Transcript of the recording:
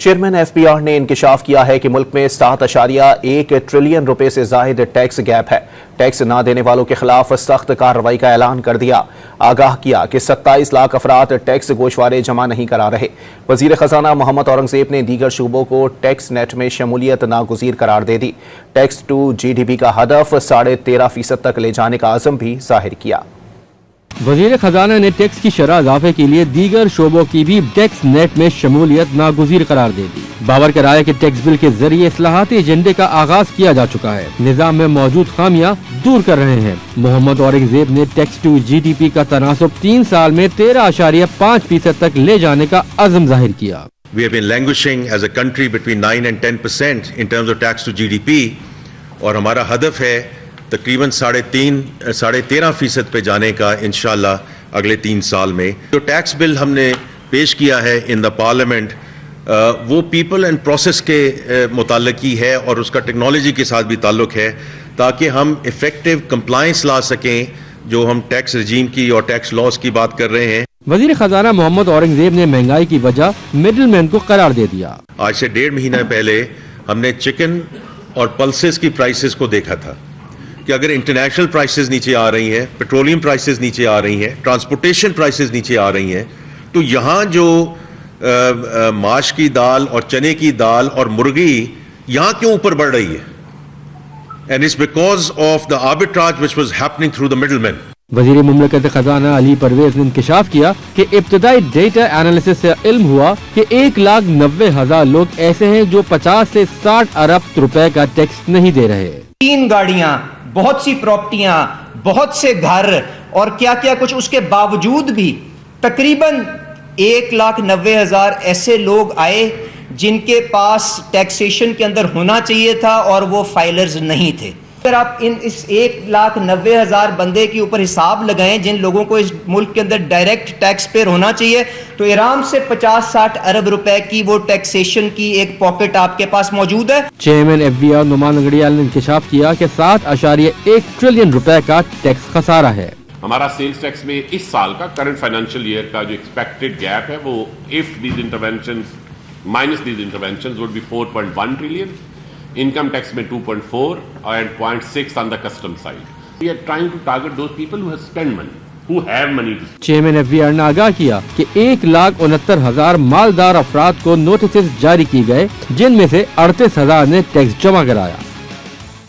Chairman F B R نے انکشاف کیا ہے کہ ملک میں 7.1 ٹریلین روپے سے زائد ٹیکس گیپ ہے۔ ٹیکس نہ دینے والوں کے خلاف سخت کارروائی کا اعلان کر دیا۔ آگاہ کیا کہ 27 لاکھ افراد ٹیکس گوشوارے جمع نہیں کرا رہے۔ وزیر خزانہ محمد اورنگزیب نے دیگر شعبوں کو ٹیکس نیٹ میں شمولیت ناگزیر قرار دے دی۔ Tax to G D P کا ہدف 13.5% تک لے جانے کا عزم بھی ظاہر کیا۔ وزیر خزانہ نے ٹیکس کی شرح اضافے کے لیے دیگر شعبوں کی بھی ٹیکس نیٹ میں شمولیت ناگزیر قرار دے دی۔ باور کرایا کہ ٹیکس بل کے ذریعے اصلاحاتی ایجنڈے کا آغاز کیا جا چکا ہے، نظام میں موجود خامیاں دور کر رہے ہیں۔ محمد اورنگزیب نے tax to G D P کا تناسب 3 سال میں 13.5% تک لے جانے کا عزم ظاہر کیا۔ We have been languishing as a country between 9 and 10% in terms of tax to GDP اور ہمارا ہدف ہے تقریباً 13.5% پہ جانے کا انشاءاللہ اگلے 3 سال میں۔ جو ٹیکس بل ہم نے پیش کیا ہے ان دا پارلیمنٹ وہ پیپل اینڈ پروسیس کے متعلق ہی ہے اور اس کا ٹیکنالوجی کے ساتھ بھی تعلق ہے تاکہ ہم ایفیکٹو کمپلائنس لا سکیں جو ہم ٹیکس رجیم کی اور ٹیکس لاز کی بات کر رہے ہیں۔ وزیر خزانہ محمد اورنگزیب نے مہنگائی کی وجہ مڈل مین کو قرار دے دیا۔ آج سے 1.5 مہینہ پہلے ہم نے چکن اور پلسز کی پرائسز کو دیکھا تھا کہ اگر انٹرنیشنل پرائسز نیچے آ رہی ہیں، پیٹرولیم پرائسز نیچے آ رہی ہیں، ٹرانسپورٹیشن پرائسز نیچے آ رہی ہیں، تو یہاں جو ماش کی دال اور چنے کی دال اور مرغی یہاں کیوں اوپر بڑھ رہی ہے؟ And it's because of the arbitrage which was happening through the middleman. وزیر مملکت خزانہ علی پرویز نے انکشاف کیا کہ ابتدائی ڈیٹا انالیسس سے علم ہوا کہ 1,90,000 لوگ ایسے ہیں جو 50 سے 60 ارب روپے کا ٹیکس نہیں دے رہے۔ 3 گاڑیاں، بہت سی پراپرٹیاں، بہت سے گھر اور کیا کیا کچھ، اس کے باوجود بھی تقریباً 1,90,000 ایسے لوگ آئے جن کے پاس ٹیکسیشن کے اندر ہونا چاہیے تھا اور وہ فائلرز نہیں تھے۔ اگر آپ اس 1,90,000 بندے کے اوپر حساب لگائیں جن لوگوں کو اس ملک کے اندر ڈائریکٹ ٹیکس پیئر ہونا چاہیے تو آرام سے 50-60 ارب روپے کی وہ ٹیکسیشن کی ایک پاکٹ آپ کے پاس موجود ہے۔ Chairman F B R Nauman Langrial نے انکشاف کیا کہ 7.1 ٹریلین روپے کا ٹیکس خسارہ ہے۔ ہمارا سیلز ٹیکس میں اس سال کا کرنٹ فائنینشیل ایئر کا جو ایکسپیکٹڈ گیپ ہے وہ if these interventions minus these interventions would be 4.1 trillion. Income tax میں 2.4 and 0.6 on the custom side. We are trying to target those people who have spent money, who have money to spend. Chairman F B R نے آگاہ کیا کہ 1,69,000 مالدار افراد کو notices جاری کی گئے جن میں سے 38,000 نے ٹیکس جمع کرایا۔